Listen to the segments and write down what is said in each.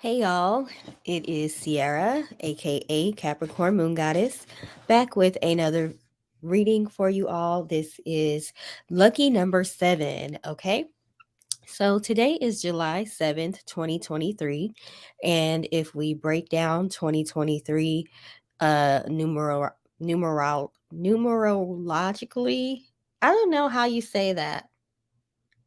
Hey y'all, it is Sierra, aka Capricorn Moon Goddess, back with another reading for you all. This is lucky number 7, okay? So today is July 7th, 2023, and if we break down 2023 numerologically, I don't know how you say that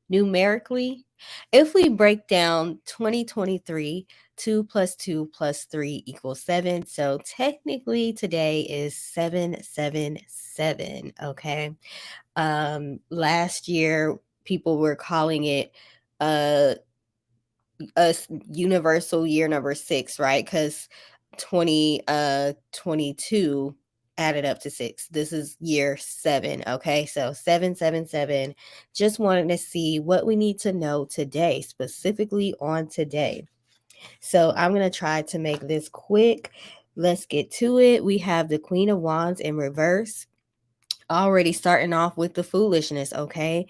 numerically, if we break down 2023, 2 plus 2 plus 3 equals 7. So technically today is 777. Okay. Last year people were calling it uh universal year number 6, right? Because 2022 added up to 6. This is year 7. Okay, so 777. Just wanted to see what we need to know today, specifically on today. So I'm gonna try to make this quick. Let's get to it. We have the Queen of Wands in reverse, already starting off with the foolishness. Okay,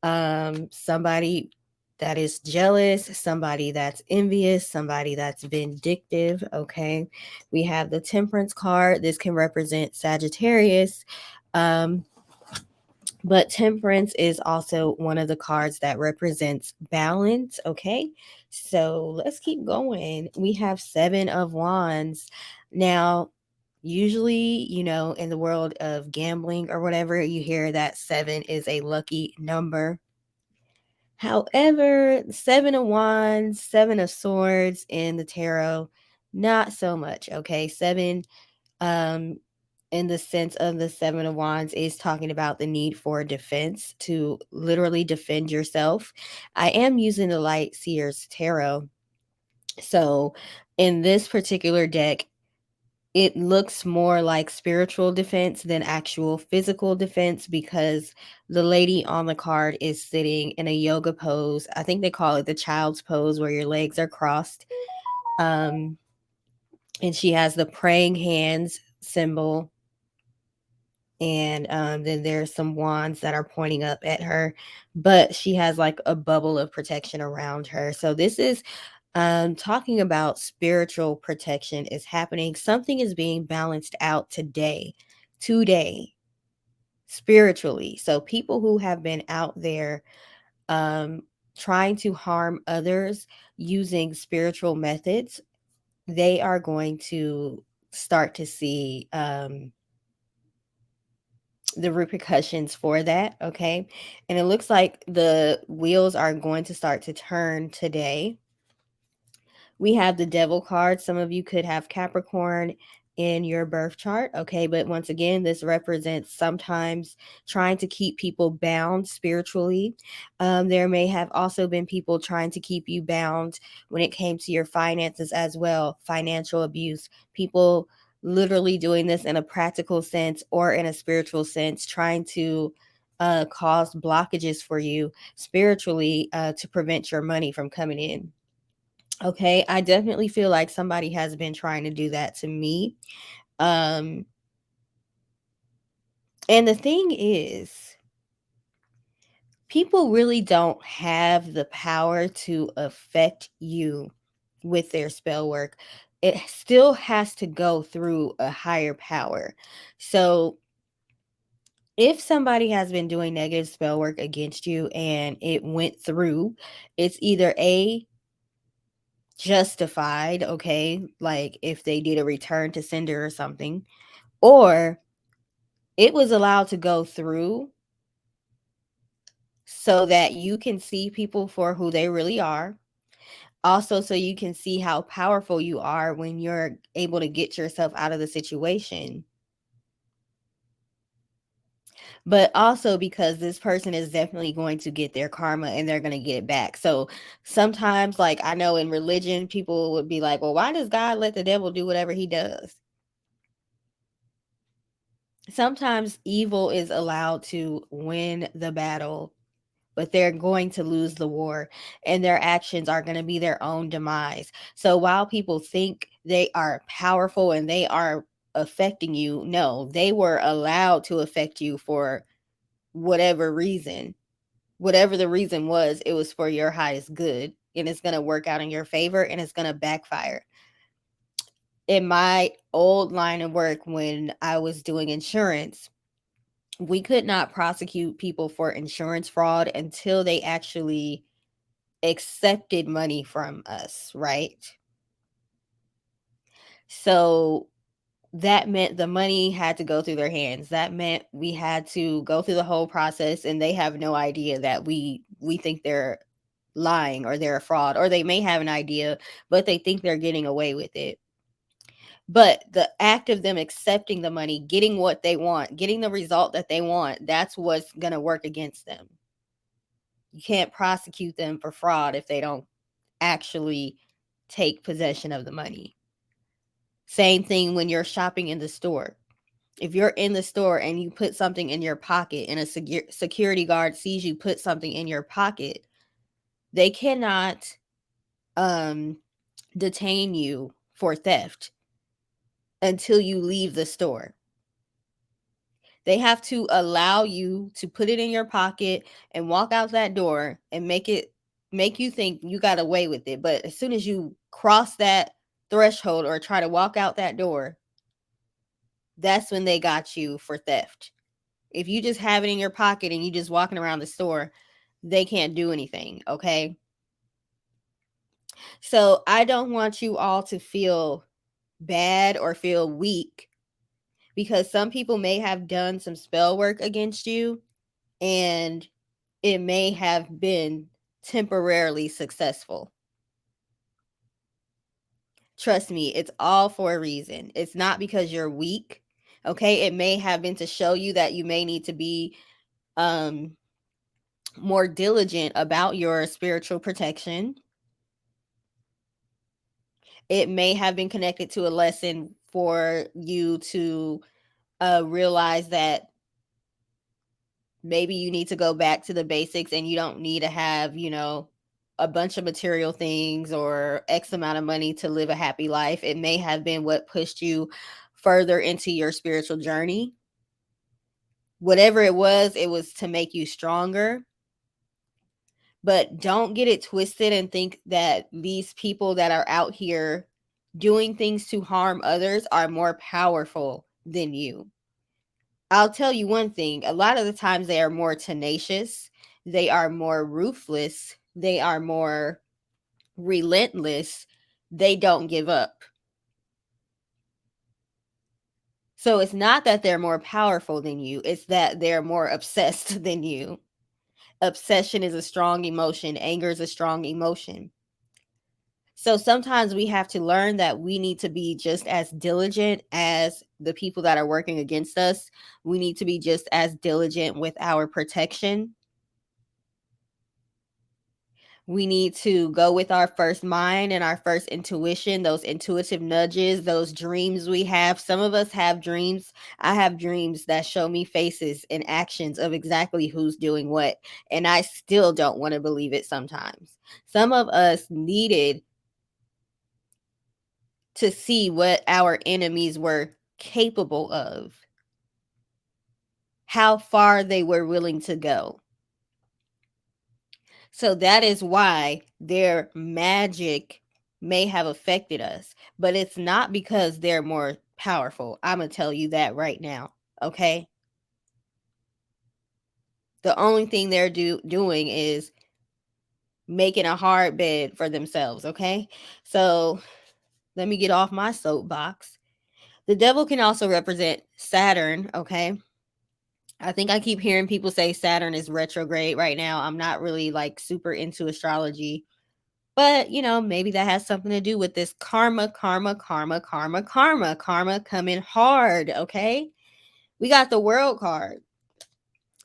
somebody that is jealous, somebody that's envious, somebody that's vindictive. Okay, we have the Temperance card. This can represent Sagittarius. um but Temperance is also one of the cards that represents balance. Okay, so let's keep going. We have 7 of Wands. Now, usually, in the world of gambling or whatever, you hear that 7 is a lucky number. However, 7 of Wands, 7 of Swords in the tarot, not so much. Okay, 7, um, in the sense of the 7 of Wands, is talking about the need for defense, to literally defend yourself. I am using the Light Seers Tarot. So in this particular deck, it looks more like spiritual defense than actual physical defense, because the lady on the card is sitting in a yoga pose. I think they call it the child's pose, where your legs are crossed. Um, and she has the praying hands symbol. And then there's some wands that are pointing up at her, but she has like a bubble of protection around her. So this is talking about spiritual protection is happening. Something is being balanced out today, spiritually. So people who have been out there um, trying to harm others using spiritual methods, they are going to start to see the repercussions for that. Okay. And it looks like the wheels are going to start to turn today. We have the Devil card. Some of you could have Capricorn in your birth chart. Okay. But once again, this represents sometimes trying to keep people bound spiritually. There may have also been people trying to keep you bound when it came to your finances as well, financial abuse, people literally doing this in a practical sense or in a spiritual sense, trying to cause blockages for you spiritually to prevent your money from coming in. Okay, I definitely feel like somebody has been trying to do that to me. Um, and the thing is, people really don't have the power to affect you with their spell work. It still has to go through a higher power. So, if somebody has been doing negative spell work against you and it went through, it's either A, justified, okay, like if they did a return to sender or something, or it was allowed to go through so that you can see people for who they really are. Also, so you can see how powerful you are when you're able to get yourself out of the situation. But also because this person is definitely going to get their karma and they're going to get it back. So sometimes, like I know in religion, people would be like, well, why does God let the devil do whatever he does? Sometimes evil is allowed to win the battle, but they're going to lose the war, and their actions are going to be their own demise. So while people think they are powerful and they are affecting you, no, they were allowed to affect you for whatever reason. Whatever the reason was, it was for your highest good. and it's going to work out in your favor and it's going to backfire. In my old line of work, when I was doing insurance, we could not prosecute people for insurance fraud until they actually accepted money from us, right? So that meant the money had to go through their hands. That meant we had to go through the whole process, and they have no idea that we think they're lying or they're a fraud, or they may have an idea, but they think they're getting away with it. But the act of them accepting the money, getting what they want, getting the result that they want, that's what's going to work against them. You can't prosecute them for fraud if they don't actually take possession of the money. Same thing when you're shopping in the store. If you're in the store and you put something in your pocket and a security guard sees you put something in your pocket, they cannot detain you for theft until you leave the store. They have to allow you to put it in your pocket and walk out that door and make you think you got away with it. But as soon as you cross that threshold or try to walk out that door, that's when they got you for theft. If you just have it in your pocket and you just walking around the store, they can't do anything, okay? So I don't want you all to feel bad or feel weak, because some people may have done some spell work against you and it may have been temporarily successful. Trust me, it's all for a reason. It's not because you're weak. Okay, it may have been to show you that you may need to be um more diligent about your spiritual protection. It may have been connected to a lesson for you to realize that maybe you need to go back to the basics and you don't need to have, a bunch of material things or X amount of money to live a happy life. It may have been what pushed you further into your spiritual journey. Whatever it was to make you stronger. But don't get it twisted and think that these people that are out here doing things to harm others are more powerful than you. I'll tell you one thing, a lot of the times they are more tenacious, they are more ruthless, they are more relentless, they don't give up. So it's not that they're more powerful than you, it's that they're more obsessed than you. Obsession is a strong emotion, anger is a strong emotion. So sometimes we have to learn that we need to be just as diligent as the people that are working against us. We need to be just as diligent with our protection. We need to go with our first mind and our first intuition, those intuitive nudges, those dreams we have. Some of us have dreams. I have dreams that show me faces and actions of exactly who's doing what. And I still don't want to believe it sometimes. Some of us needed to see what our enemies were capable of, how far they were willing to go. So that is why their magic may have affected us, but it's not because they're more powerful. I'm going to tell you that right now, okay? The only thing they're doing is making a hard bed for themselves, okay? So let me get off my soapbox. The devil can also represent Saturn, okay? I think I keep hearing people say Saturn is retrograde right now. I'm not really like super into astrology, but maybe that has something to do with this karma coming hard, okay? We got the world card.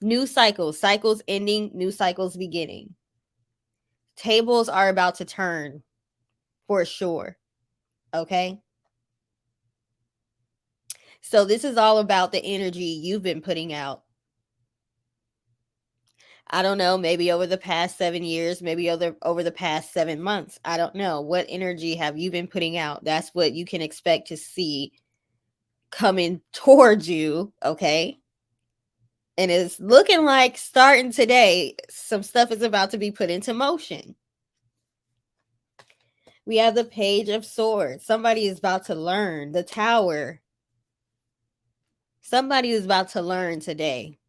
New cycles ending, new cycles beginning. Tables are about to turn for sure, okay? So this is all about the energy you've been putting out. I don't know, maybe over the past 7 years, maybe over the past 7 months. I don't know. What energy have you been putting out? That's what you can expect to see coming towards you, okay? And it's looking like starting today, some stuff is about to be put into motion. We have the Page of Swords. Somebody is about to learn. The Tower. Somebody is about to learn today.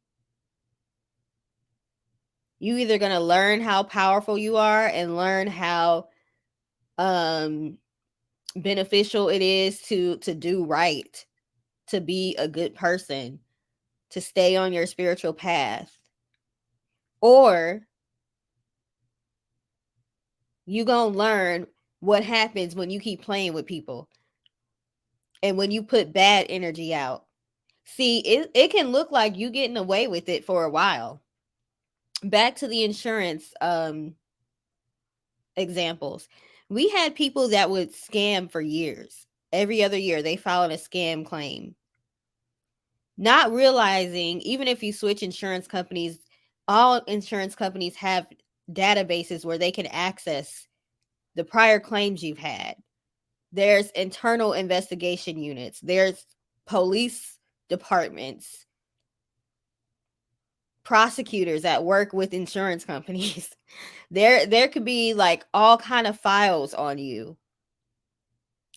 You either going to learn how powerful you are and learn how beneficial it is to do right, to be a good person, to stay on your spiritual path. Or you going to learn what happens when you keep playing with people and when you put bad energy out. See, it can look like you getting away with it for a while. Back to the insurance examples. We had people that would scam for years. Every other year, they filed a scam claim. Not realizing, even if you switch insurance companies, all insurance companies have databases where they can access the prior claims you've had. There's internal investigation units, there's police departments, prosecutors that work with insurance companies. There could be like all kind of files on you,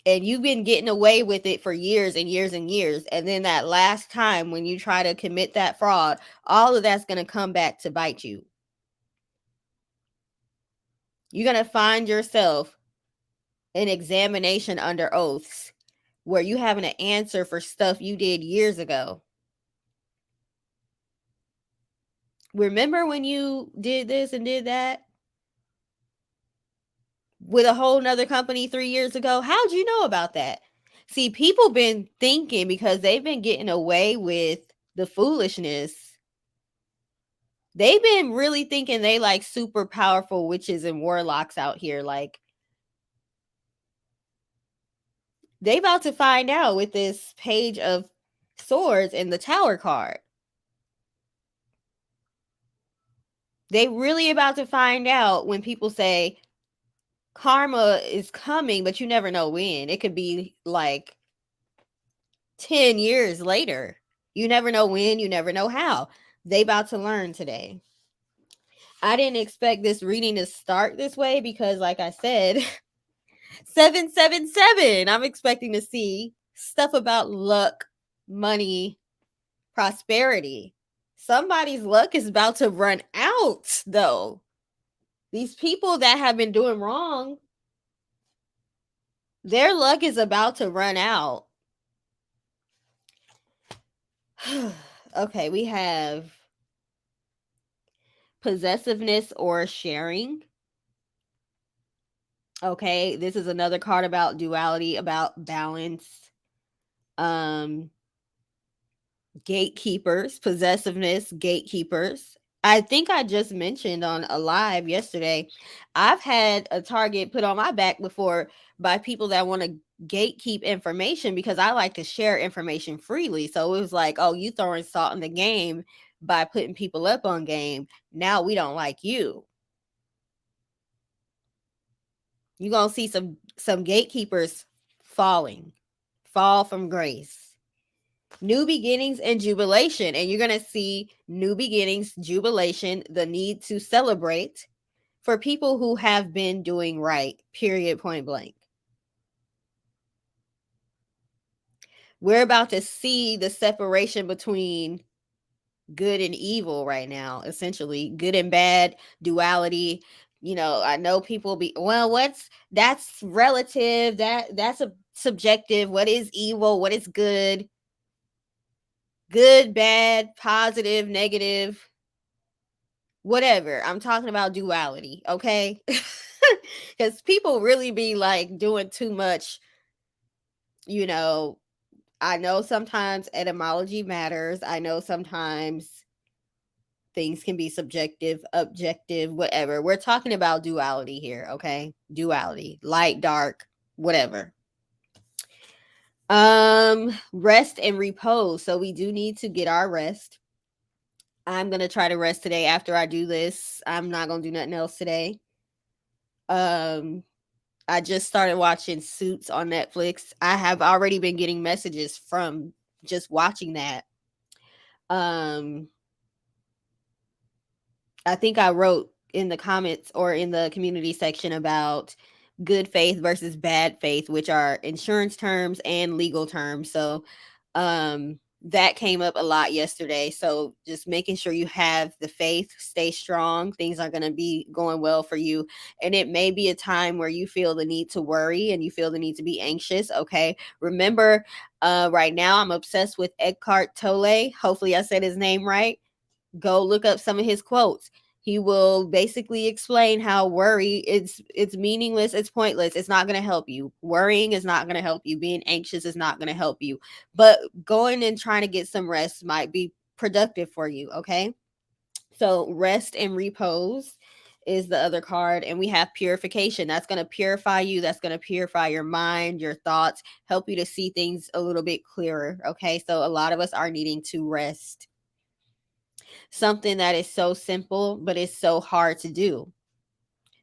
and you've been getting away with it for years and years and years, and then that last time when you try to commit that fraud, all of that's going to come back to bite you. You're going to find yourself in examination under oaths where you having to answer for stuff you did years ago. Remember when you did this and did that with a whole nother company 3 years ago? How'd you know about that? See, people been thinking because they've been getting away with the foolishness. They've been really thinking they like super powerful witches and warlocks out here. Like, they about to find out with this Page of Swords and the Tower card. They really about to find out when people say karma is coming, but you never know when. It could be like 10 years later. You never know when, you never know how. They about to learn today. I didn't expect this reading to start this way because, like I said, 777. I'm expecting to see stuff about luck, money, prosperity. Somebody's luck is about to run out, though. These people that have been doing wrong, their luck is about to run out. Okay, we have possessiveness or sharing. Okay, this is another card about duality, about balance. Gatekeepers, possessiveness, gatekeepers. I think I just mentioned on a live yesterday, I've had a target put on my back before by people that want to gatekeep information because I like to share information freely. So it was like, oh, you throwing salt in the game by putting people up on game. Now we don't like you. You're going to see some gatekeepers fall from grace. New beginnings and jubilation. And you're going to see new beginnings, jubilation, the need to celebrate for people who have been doing right, period, point blank. We're about to see the separation between good and evil right now, essentially good and bad, duality. You know, I know people be, well, that's relative, that's a subjective. What is evil? What is good? Good, bad, positive, negative, whatever. I'm talking about duality, okay? Because people really be like doing too much. You know, I know sometimes etymology matters. I know sometimes things can be subjective, objective, whatever. We're talking about duality here, okay? Duality, light, dark, whatever. Rest and repose. So we do need to get our rest. I'm gonna try to rest today after I do this. I'm not gonna do nothing else today. Um, I just started watching Suits on Netflix. I have already been getting messages from just watching that. Um, I think I wrote in the comments or in the community section about good faith versus bad faith, which are insurance terms and legal terms. So that came up a lot yesterday. So just making sure you have the faith, stay strong. Things are going to be going well for you. And it may be a time where you feel the need to worry and you feel the need to be anxious. Okay. Remember, right now I'm obsessed with Eckhart Tolle. Hopefully I said his name right. Go look up some of his quotes. He will basically explain how worry it's meaningless, it's pointless, it's not going to help you. Worrying is not going to help you. Being anxious is not going to help you. But going and trying to get some rest might be productive for you, okay? So rest and repose is the other card, and we have purification. That's going to purify you, that's going to purify your mind, your thoughts, help you to see things a little bit clearer, okay? So a lot of us are needing to rest, something that is so simple, but it's so hard to do.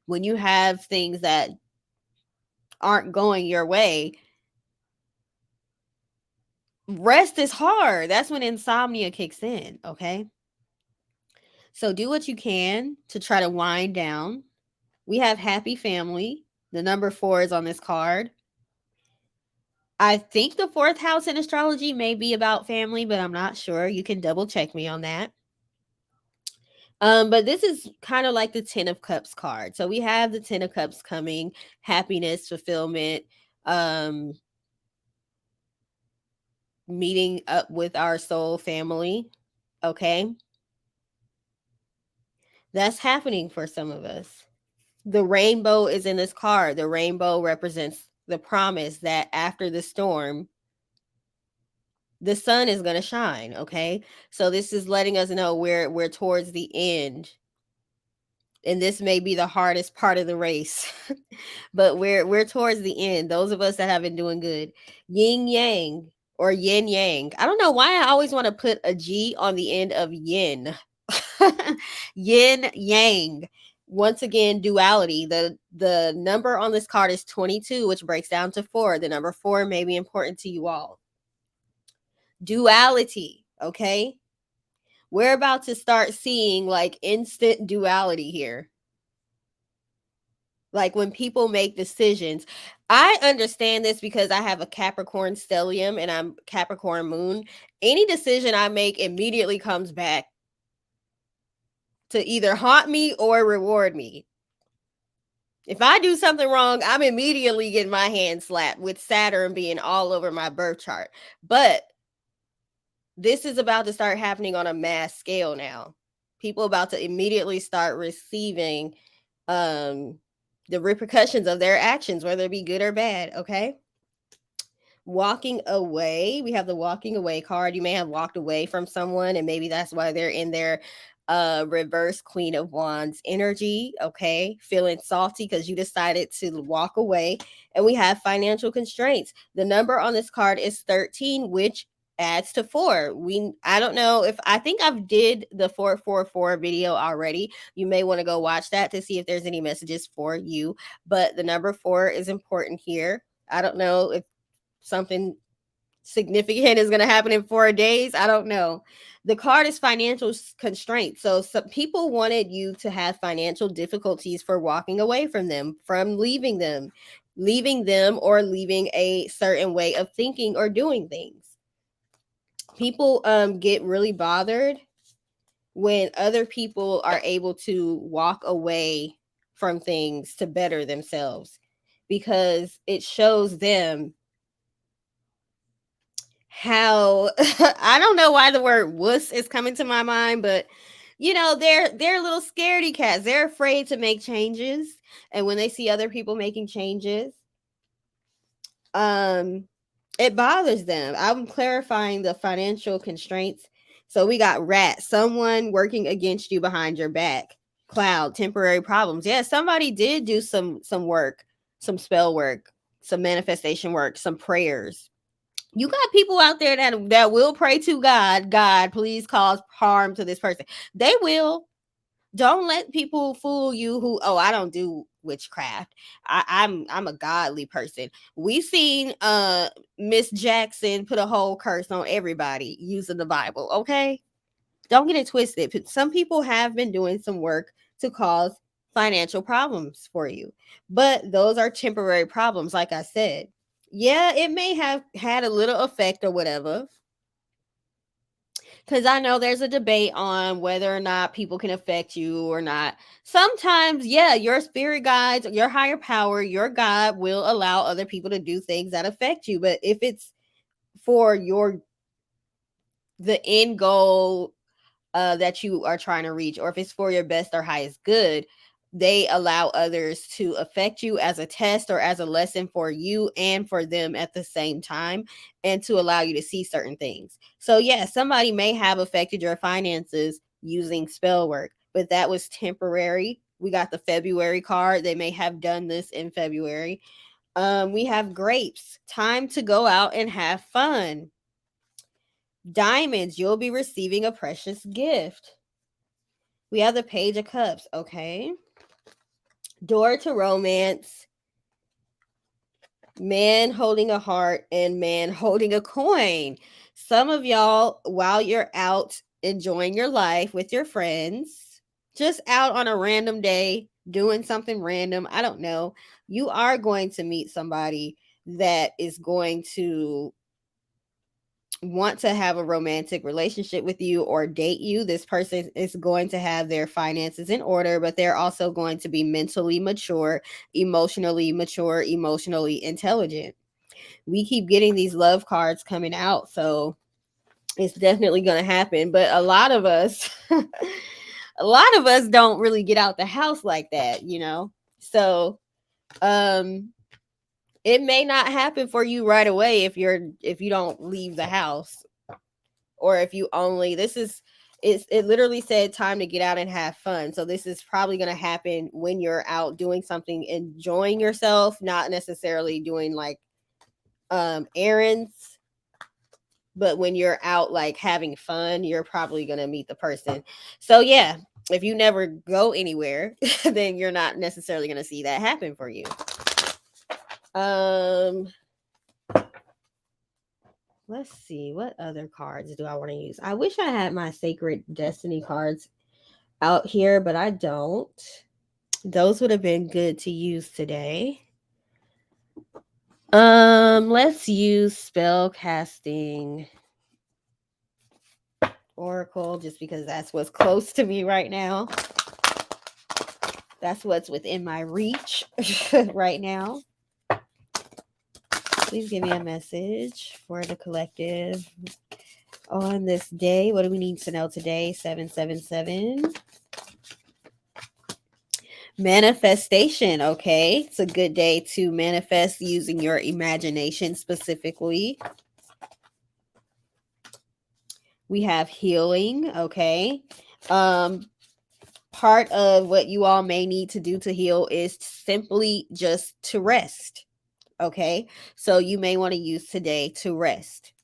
When you have things that aren't going your way, rest is hard. That's when insomnia kicks in, okay? So do what you can to try to wind down. We have happy family. The number 4 is on this card. I think the 4th house in astrology may be about family, but I'm not sure. You can double check me on that. But this is kind of like the 10 of Cups card. So we have the 10 of Cups coming, happiness, fulfillment, um, meeting up with our soul family. Okay. That's happening for some of us. The rainbow is in this card. The rainbow represents the promise that after the storm, the sun is going to shine. Okay. So this is letting us know we're towards the end, and this may be the hardest part of the race. But we're towards the end. Those of us that have been doing good. Yin yang or yin yang. I don't know why I always want to put a G on the end of yin. Yin yang. Once again, duality. The number on this card is 22, which breaks down to 4. The number 4 may be important to you all. Duality, okay? We're about to start seeing like instant duality here. Like when people make decisions, I understand this because I have a Capricorn stellium and I'm Capricorn moon. Any decision I make immediately comes back to either haunt me or reward me. If I do something wrong, I'm immediately getting my hand slapped, with Saturn being all over my birth chart. But this is about to start happening on a mass scale now. People about to immediately start receiving the repercussions of their actions, whether it be good or bad, okay? Walking away, we have the walking away card. You may have walked away from someone, and maybe that's why they're in their reverse Queen of Wands energy, okay? Feeling salty because you decided to walk away. And we have financial constraints. The number on this card is 13, which adds to 4. I don't know if I think I've did the 444 video already. You may want to go watch that to see if there's any messages for you. But the number 4 is important here. I don't know if something significant is going to happen in 4 days. I don't know. The card is financial constraints. So some people wanted you to have financial difficulties for walking away from them, from leaving them, or leaving a certain way of thinking or doing things. People get really bothered when other people are able to walk away from things to better themselves, because it shows them how I don't know why the word wuss is coming to my mind, but you know, they're little scaredy cats. They're afraid to make changes, and when they see other people making changes, it bothers them. I'm clarifying the financial constraints. So we got rat, someone working against you behind your back. Cloud, temporary problems. Yeah, somebody did do some work, some spell work, some manifestation work, some prayers. You got people out there that will pray to God, God, please cause harm to this person. They will. Don't let people fool you who, oh, I don't do witchcraft. I'm a godly person. We seen Miss Jackson put a whole curse on everybody using the Bible, okay? Don't get it twisted. Some people have been doing some work to cause financial problems for you. But those are temporary problems, like I said. Yeah, it may have had a little effect or whatever. Because I know there's a debate on whether or not people can affect you or not. Sometimes, yeah, your spirit guides, your higher power, your God will allow other people to do things that affect you. But if it's for the end goal that you are trying to reach, or if it's for your best or highest good, they allow others to affect you as a test or as a lesson for you and for them at the same time, and to allow you to see certain things. So, yeah, somebody may have affected your finances using spell work, but that was temporary. We got the February card. They may have done this in February. We have grapes. Time to go out and have fun. Diamonds, you'll be receiving a precious gift. We have the Page of Cups, okay? Door to romance, man holding a heart, and man holding a coin. Some of y'all, while you're out enjoying your life with your friends, just out on a random day, doing something random, I don't know, you are going to meet somebody that is going to want to have a romantic relationship with you or date you. This person is going to have their finances in order, but they're also going to be mentally mature, emotionally intelligent. We keep getting these love cards coming out, so it's definitely going to happen. But a lot of us, a lot of us don't really get out the house like that, you know? So, it may not happen for you right away if you don't leave the house, or if you only, it literally said time to get out and have fun. So this is probably going to happen when you're out doing something, enjoying yourself, not necessarily doing like errands, but when you're out like having fun, you're probably going to meet the person. So yeah, if you never go anywhere, then you're not necessarily going to see that happen for you. Let's see, what other cards do I want to use? I wish I had my Sacred Destiny cards out here, but I don't. Those would have been good to use today. Let's use spell casting Oracle, just because that's what's close to me right now. That's what's within my reach right now. Please give me a message for the collective on this day. What do we need to know today? 777. Manifestation, okay? It's a good day to manifest using your imagination specifically. We have healing, okay? Part of what you all may need to do to heal is simply just to rest, okay? So you may want to use today to rest.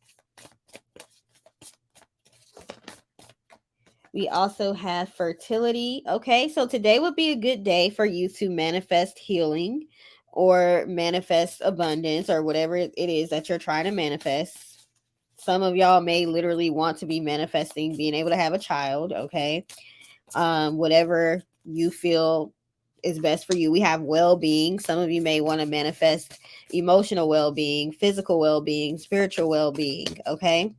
We also have fertility. Okay, so today would be a good day for you to manifest healing or manifest abundance or whatever it is that you're trying to manifest. Some of y'all may literally want to be manifesting being able to have a child, okay? Whatever you feel is best for you. We have well-being. Some of you may want to manifest emotional well-being, physical well-being, spiritual well-being, okay?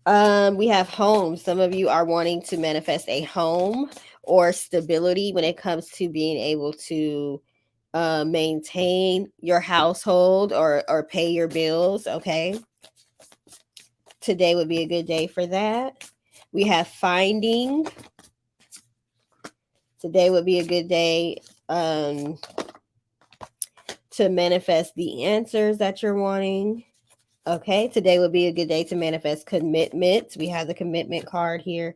We have homes. Some of you are wanting to manifest a home or stability when it comes to being able to maintain your household or pay your bills. Okay. Today would be a good day for that. We have finding. Today would be a good day to manifest the answers that you're wanting. Okay, today would be a good day to manifest commitment. We have the commitment card here.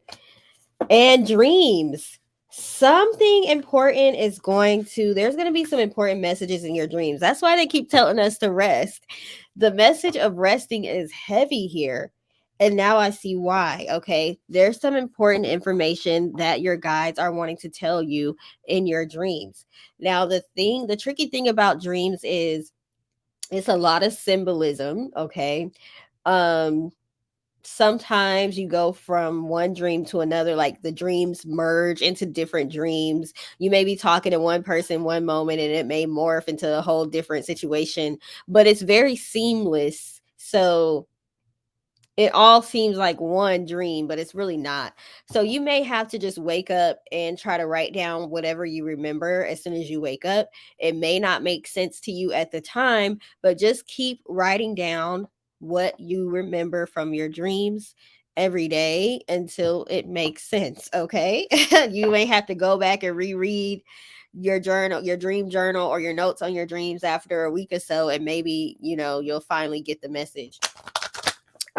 And dreams. Something important is there's going to be some important messages in your dreams. That's why they keep telling us to rest. The message of resting is heavy here. And now I see why. Okay. There's some important information that your guides are wanting to tell you in your dreams. Now, the tricky thing about dreams is it's a lot of symbolism. Okay. Um, sometimes you go from one dream to another, like the dreams merge into different dreams. You may be talking to one person one moment and it may morph into a whole different situation, but it's very seamless. So it all seems like one dream, but it's really not. So you may have to just wake up and try to write down whatever you remember as soon as you wake up. It may not make sense to you at the time, but just keep writing down what you remember from your dreams every day until it makes sense. Okay. You may have to go back and reread your journal, your dream journal, or your notes on your dreams after a week or so, and maybe, you'll finally get the message.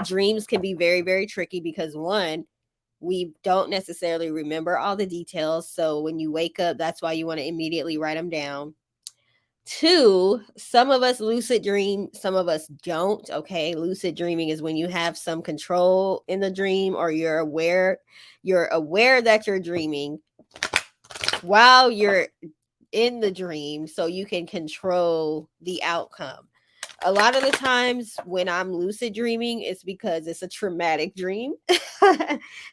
Dreams can be very, very tricky because one, we don't necessarily remember all the details. So when you wake up, that's why you want to immediately write them down. Two, some of us lucid dream, some of us don't. Okay. Lucid dreaming is when you have some control in the dream, or you're aware that you're dreaming while you're in the dream, so you can control the outcome. A lot of the times when I'm lucid dreaming, it's because it's a traumatic dream.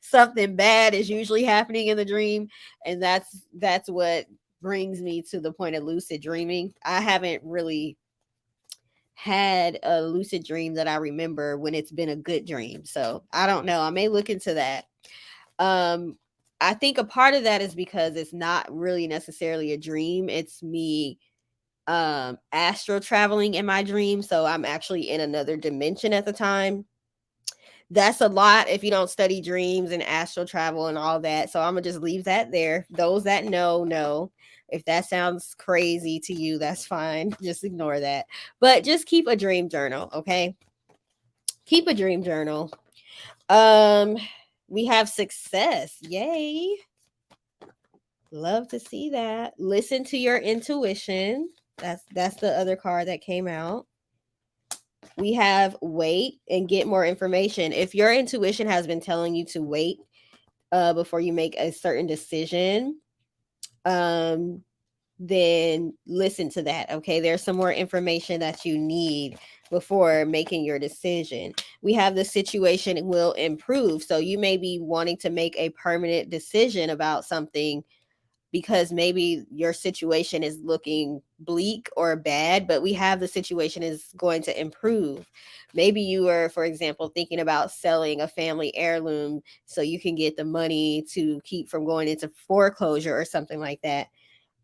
Something bad is usually happening in the dream, and that's what brings me to the point of lucid dreaming. I haven't really had a lucid dream that I remember when it's been a good dream. So, I don't know. I may look into that. Um I think a part of that is because it's not really necessarily a dream. It's me astral traveling in my dream, so I'm actually in another dimension at the time. That's a lot if you don't study dreams and astral travel and all that, so I'm gonna just leave that there. Those that know. If that sounds crazy to you, that's fine. Just ignore that. But just keep a dream journal, okay? Keep a dream journal. um we have success, yay. Love to see that. Listen to your intuition. That's the other card that came out. We have wait and get more information. If your intuition has been telling you to wait before you make a certain decision, um, then listen to that. Okay, there's some more information that you need before making your decision. We have the situation will improve. So you may be wanting to make a permanent decision about something because maybe your situation is looking bleak or bad, but we have the situation is going to improve. Maybe you were, for example, thinking about selling a family heirloom so you can get the money to keep from going into foreclosure or something like that.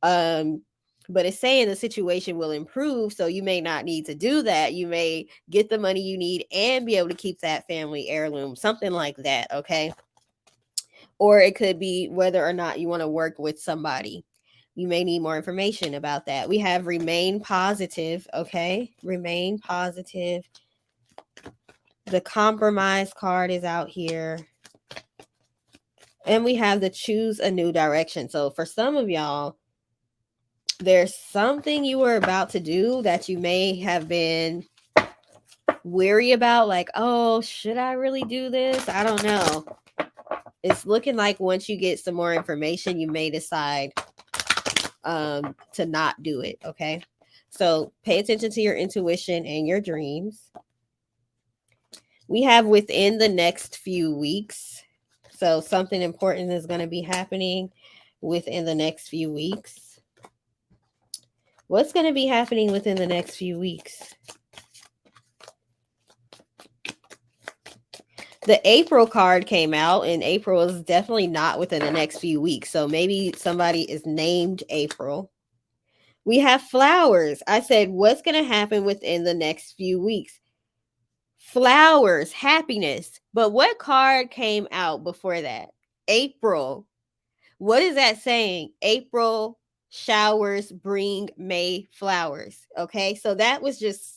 Um, but it's saying the situation will improve, so you may not need to do that. You may get the money you need and be able to keep that family heirloom, something like that. Okay. Or it could be whether or not you want to work with somebody. You may need more information about that. We have remain positive, okay? Remain positive. The compromise card is out here. And we have the choose a new direction. So for some of y'all, there's something you were about to do that you may have been weary about, like, oh, should I really do this? I don't know. It's looking like once you get some more information, you may decide to not do it. Okay. So pay attention to your intuition and your dreams. We have within the next few weeks. So something important is going to be happening within the next few weeks. What's going to be happening within the next few weeks? The April card came out, and April is definitely not within the next few weeks. So maybe somebody is named April. We have flowers. I said, what's going to happen within the next few weeks? Flowers, happiness. But what card came out before that? April. What is that saying? April showers bring May flowers. Okay, so that was just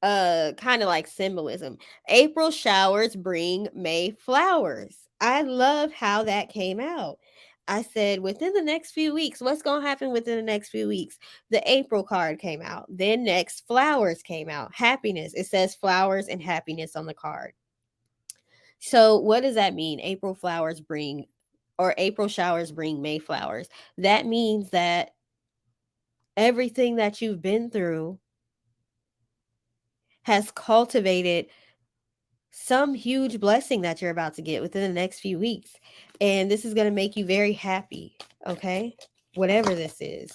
kind of like symbolism. April showers bring May flowers. I love how that came out. I said within the next few weeks, what's going to happen within the next few weeks? The April card came out. Then next, flowers came out. Happiness. It says flowers and happiness on the card. So, what does that mean? April flowers bring, or April showers bring May flowers. That means that everything that you've been through has cultivated some huge blessing that you're about to get within the next few weeks. And this is going to make you very happy. Okay. Whatever this is.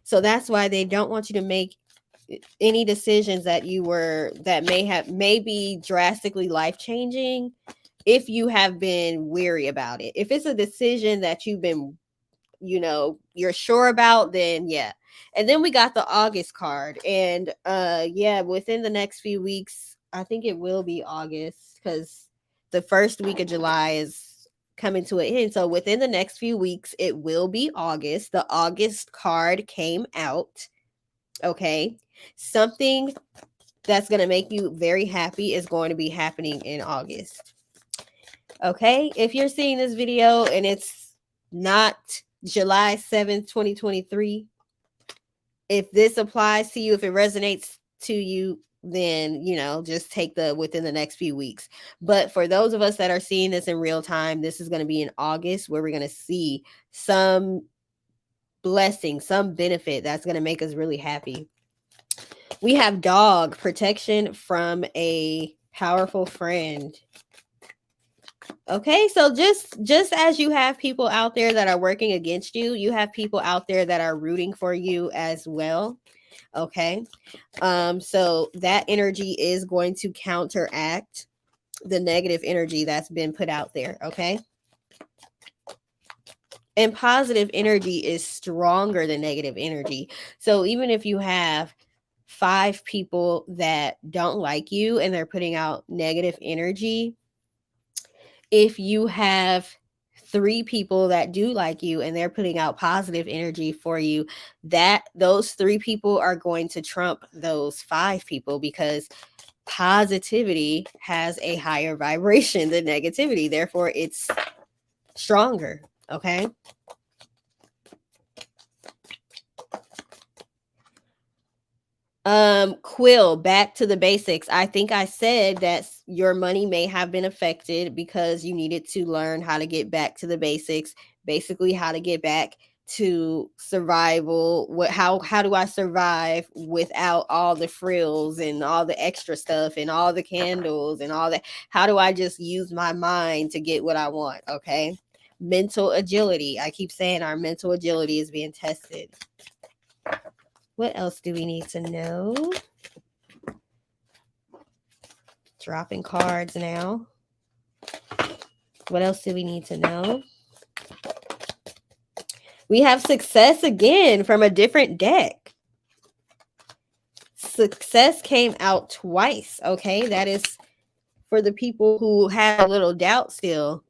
So that's why they don't want you to make any decisions that may be drastically life changing if you have been weary about it. If it's a decision that you've been, you're sure about, then yeah. And then we got the August card. And yeah, within the next few weeks, I think it will be August, because the first week of July is coming to an end. So within the next few weeks, it will be August. The August card came out. Okay. Something that's going to make you very happy is going to be happening in August. Okay. If you're seeing this video and it's not July 7th, 2023, if this applies to you, if it resonates to you, then, just take the within the next few weeks. But for those of us that are seeing this in real time, this is going to be in August, where we're going to see some blessing, some benefit that's going to make us really happy. We have dog protection from a powerful friend. Okay, so just as you have people out there that are working against you, you have people out there that are rooting for you as well. Okay. So that energy is going to counteract the negative energy that's been put out there. Okay. And positive energy is stronger than negative energy. So even if you have 5 people that don't like you and they're putting out negative energy, if you have 3 people that do like you and they're putting out positive energy for you, that those 3 people are going to trump those 5 people, because positivity has a higher vibration than negativity. Therefore, it's stronger. Okay. Quill, back to the basics. I think I said that your money may have been affected because you needed to learn how to get back to the basics, basically how to get back to survival. How do I survive without all the frills and all the extra stuff and all the candles and all that? How do I just use my mind to get what I want? Okay. Mental agility. I keep saying our mental agility is being tested. What else do we need to know? Dropping cards now. What else do we need to know? We have success again from a different deck. Success came out twice. Okay. That is for the people who have a little doubt still.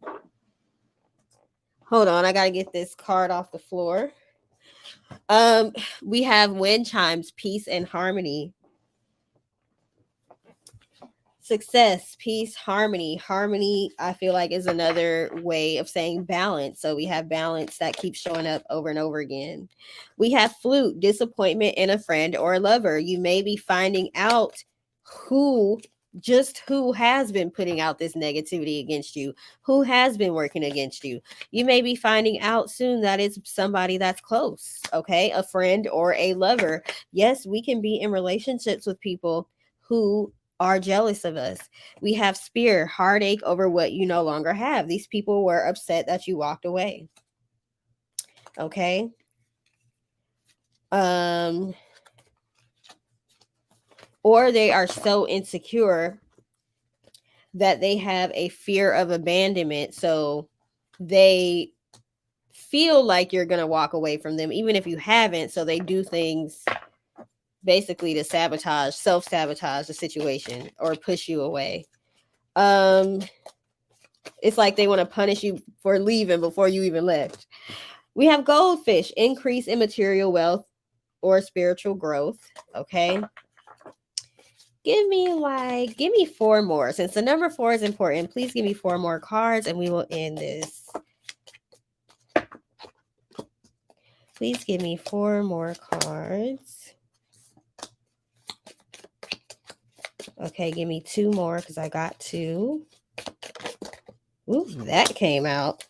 Hold on. I got to get this card off the floor. We have wind chimes, peace and harmony. Success, peace, harmony. Harmony, I feel like, is another way of saying balance. So we have balance that keeps showing up over and over again. We have flute, disappointment in a friend or a lover. You may be finding out who has been putting out this negativity against you, who has been working against you. You may be finding out soon that it's somebody that's close. Okay. A friend or a lover. Yes, we can be in relationships with people who are jealous of us. We have spear, heartache over what you no longer have. These people were upset that you walked away. Okay. Or they are so insecure that they have a fear of abandonment. So they feel like you're going to walk away from them, even if you haven't. So they do things basically to self-sabotage the situation or push you away. It's like they want to punish you for leaving before you even left. We have goldfish, increase in material wealth or spiritual growth. Okay. Give me 4 more. Since the number 4 is important, please give me 4 more cards and we will end this. Please give me 4 more cards. Okay, give me 2 more because I got 2. Ooh, that came out.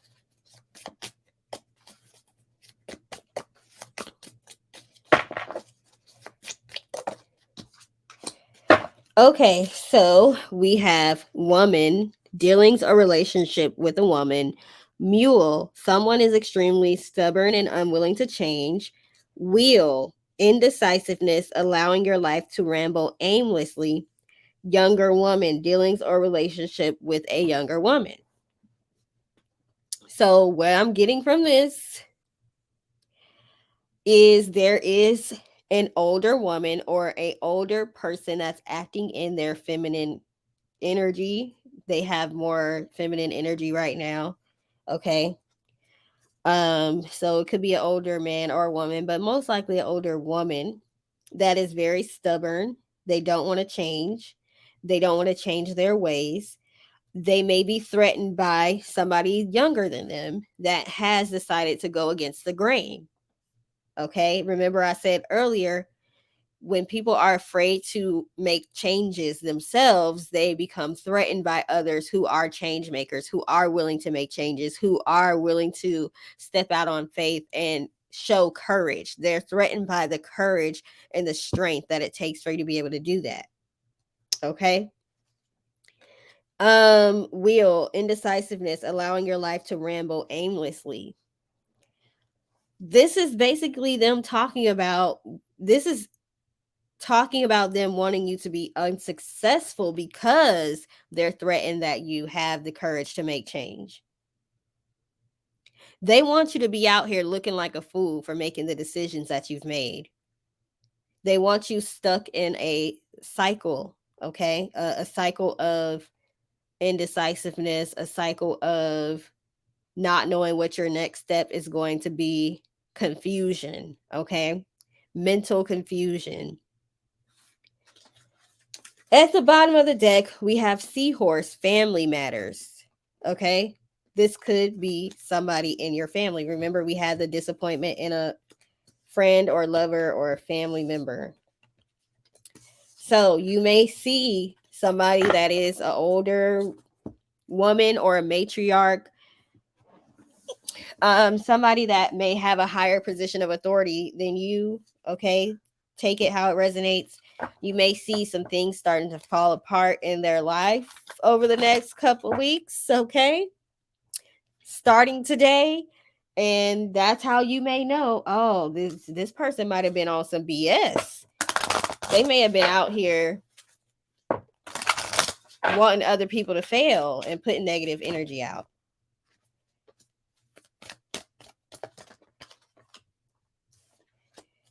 Okay, so we have woman, dealings or relationship with a woman. Mule, someone is extremely stubborn and unwilling to change. Wheel, indecisiveness, allowing your life to ramble aimlessly. Younger woman, dealings or relationship with a younger woman. So, what I'm getting from this is there is an older woman or a older person that's acting in their feminine energy. They have more feminine energy right now. Okay. So it could be an older man or a woman, but most likely an older woman that is very stubborn. They don't want to change. They don't want to change their ways. They may be threatened by somebody younger than them that has decided to go against the grain. Okay. Remember, I said earlier, when people are afraid to make changes themselves, they become threatened by others who are change makers, who are willing to make changes, who are willing to step out on faith and show courage. They're threatened by the courage and the strength that it takes for you to be able to do that. Okay. Wheel, indecisiveness, allowing your life to ramble aimlessly. This is basically them talking about this is talking about them wanting you to be unsuccessful because they're threatened that you have the courage to make change. They want you to be out here looking like a fool for making the decisions that you've made. They want you stuck in a cycle, okay? A cycle of indecisiveness, a cycle of not knowing what your next step is going to be, confusion, okay? Mental confusion. At the bottom of the deck, we have Seahorse, family matters. Okay. This could be somebody in your family. Remember, we had the disappointment in a friend or lover or a family member. So you may see somebody that is an older woman or a matriarch, somebody that may have a higher position of authority than you. Okay. Take it how it resonates. You may see some things starting to fall apart in their life over the next couple weeks. Okay. Starting today. And that's how you may know, oh, this person might have been on some BS. They may have been out here wanting other people to fail and putting negative energy out.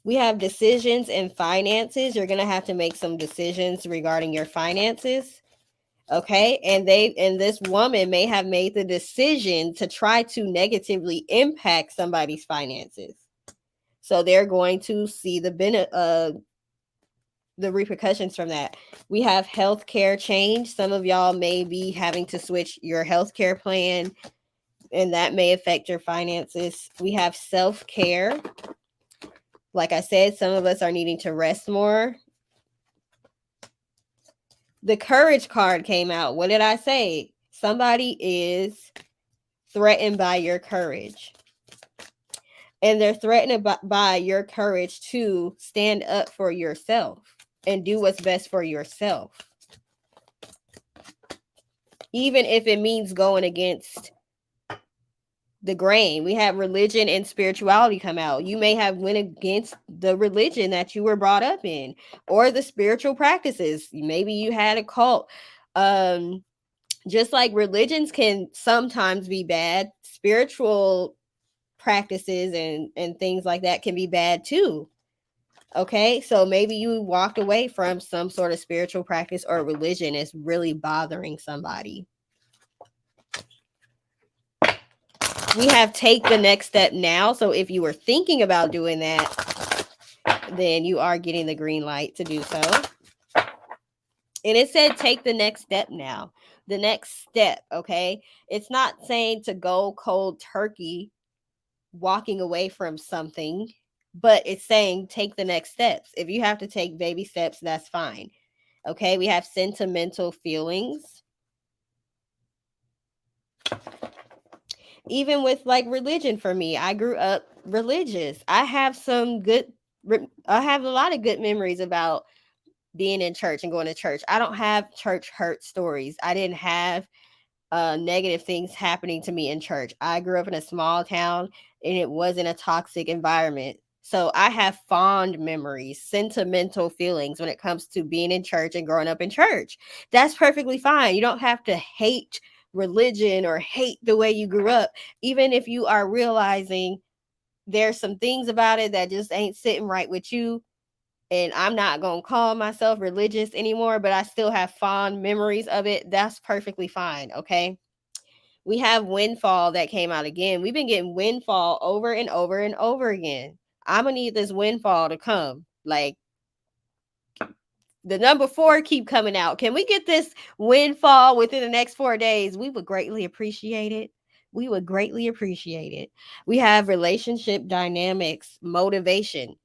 We have decisions and finances. You're going to have to make some decisions regarding your finances. Okay. And this woman may have made the decision to try to negatively impact somebody's finances. So they're going to see the repercussions from that. We have healthcare change. Some of y'all may be having to switch your healthcare plan, and that may affect your finances. We have self-care. Like I said, some of us are needing to rest more. The courage card came out. What did I say? Somebody is threatened by your courage. And they're threatened by your courage to stand up for yourself and do what's best for yourself. Even if it means going against the grain. We have religion and spirituality come out. You may have went against the religion that you were brought up in or the spiritual practices. Maybe you had a cult. Just like religions can sometimes be bad, spiritual practices and things like that can be bad too. Okay, so maybe you walked away from some sort of spiritual practice or religion is really bothering somebody. We have take the next step now. So if you were thinking about doing that, then you are getting the green light to do so. And it said take the next step now. The next step, okay? It's not saying to go cold turkey, walking away from something, but it's saying take the next steps. If you have to take baby steps, that's fine. Okay, we have sentimental feelings. Even with like religion for me, I grew up religious. I have a lot of good memories about being in church and going to church. I don't have church hurt stories. I didn't have negative things happening to me in church. I grew up in a small town and it wasn't a toxic environment. So I have fond memories, sentimental feelings when it comes to being in church and growing up in church. That's perfectly fine. You don't have to hate religion or hate the way you grew up, even if you are realizing there's some things about it that just ain't sitting right with you. And I'm not going to call myself religious anymore, but I still have fond memories of it. That's perfectly fine. Okay. We have Windfall that came out again. We've been getting Windfall over and over and over again. I'm going to need this Windfall to come. Like, the number 4 keep coming out. Can we get this Windfall within the next 4 days? We would greatly appreciate it. We would greatly appreciate it. We have relationship dynamics, motivation.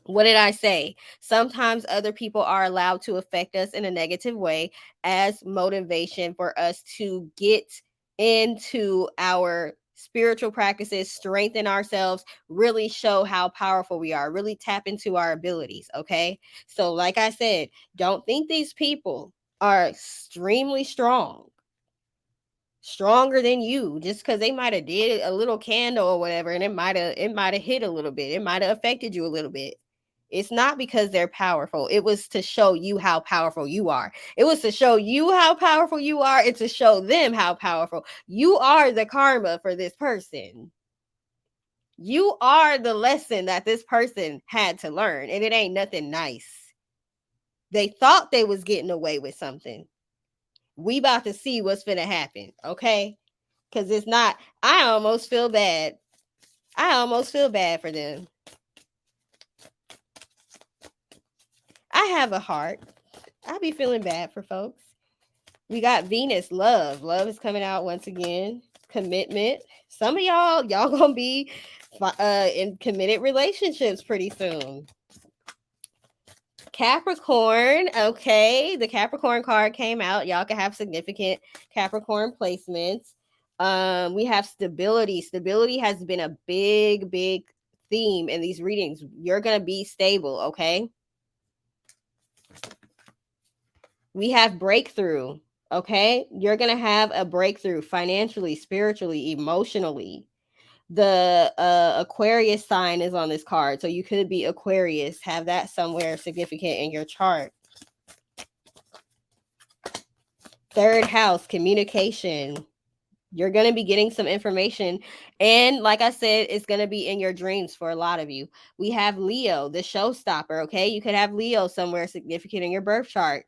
What did I say? Sometimes other people are allowed to affect us in a negative way as motivation for us to get into our spiritual practices, strengthen ourselves, really show how powerful we are, really tap into our abilities. Okay. So, like I said, don't think these people are extremely strong, stronger than you, just because they might have did a little candle or whatever, and it might have hit a little bit, it might have affected you a little bit. It's not because they're powerful. It was to show you how powerful you are. It was to show you how powerful you are and to show them how powerful. You are the karma for this person. You are the lesson that this person had to learn, and it ain't nothing nice. They thought they was getting away with something. We about to see what's gonna happen, okay? Because it's not. I almost feel bad. I almost feel bad for them. I have a heart. I be feeling bad for folks. We got Venus, love. Love is coming out once again. Commitment. Some of y'all gonna be in committed relationships pretty soon. Capricorn, okay. The Capricorn card came out. Y'all can have significant Capricorn placements. We have stability. Stability has been a big theme in these readings. You're gonna be stable, okay? We have breakthrough. Okay. You're going to have a breakthrough financially, spiritually, emotionally. The Aquarius sign is on this card. So you could be Aquarius, have that somewhere significant in your chart. Third house, communication. You're going to be getting some information. And like I said, it's going to be in your dreams for a lot of you. We have Leo, the showstopper. Okay. You could have Leo somewhere significant in your birth chart.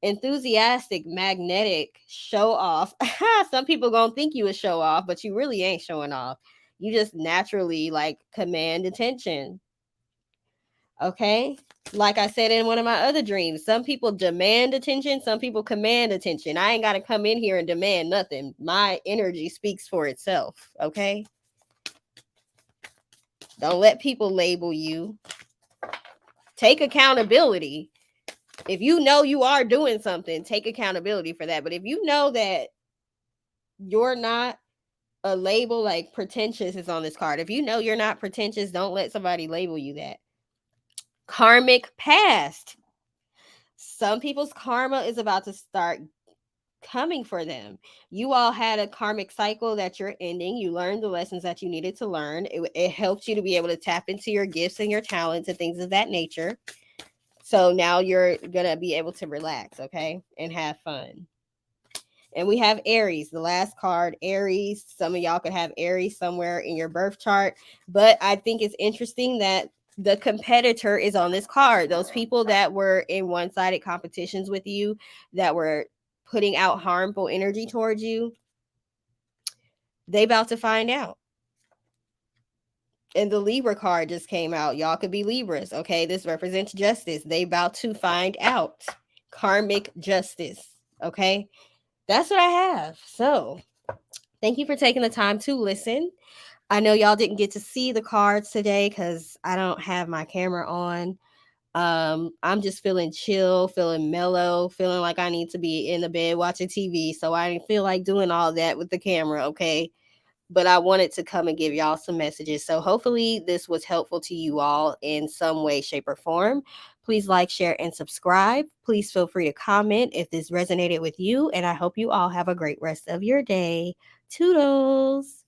Enthusiastic, magnetic, show off. Some people gonna think you a show off, but you really ain't showing off. You just naturally like command attention. Okay. Like I said in one of my other dreams, some people demand attention, some people command attention. I ain't got to come in here and demand nothing. My energy speaks for itself. Okay. Don't let people label you. Take accountability. If you know you are doing something, take accountability for that. But if you know that you're not a label, like pretentious is on this card. If you know you're not pretentious, don't let somebody label you that. Karmic past. Some people's karma is about to start coming for them. You all had a karmic cycle that you're ending. You learned the lessons that you needed to learn. It helps you to be able to tap into your gifts and your talents and things of that nature. So now you're going to be able to relax, okay, and have fun. And we have Aries, the last card, Aries. Some of y'all could have Aries somewhere in your birth chart. But I think it's interesting that the competitor is on this card. Those people that were in one-sided competitions with you, that were putting out harmful energy towards you, they about to find out. And the Libra card just came out. Y'all could be Libras, okay? This represents justice. They about to find out. Karmic justice, okay? That's what I have. So, thank you for taking the time to listen. I know y'all didn't get to see the cards today because I don't have my camera on. I'm just feeling chill, feeling mellow, feeling like I need to be in the bed watching TV. So I didn't feel like doing all that with the camera, okay? But I wanted to come and give y'all some messages. So hopefully this was helpful to you all in some way, shape, or form. Please like, share, and subscribe. Please feel free to comment if this resonated with you. And I hope you all have a great rest of your day. Toodles.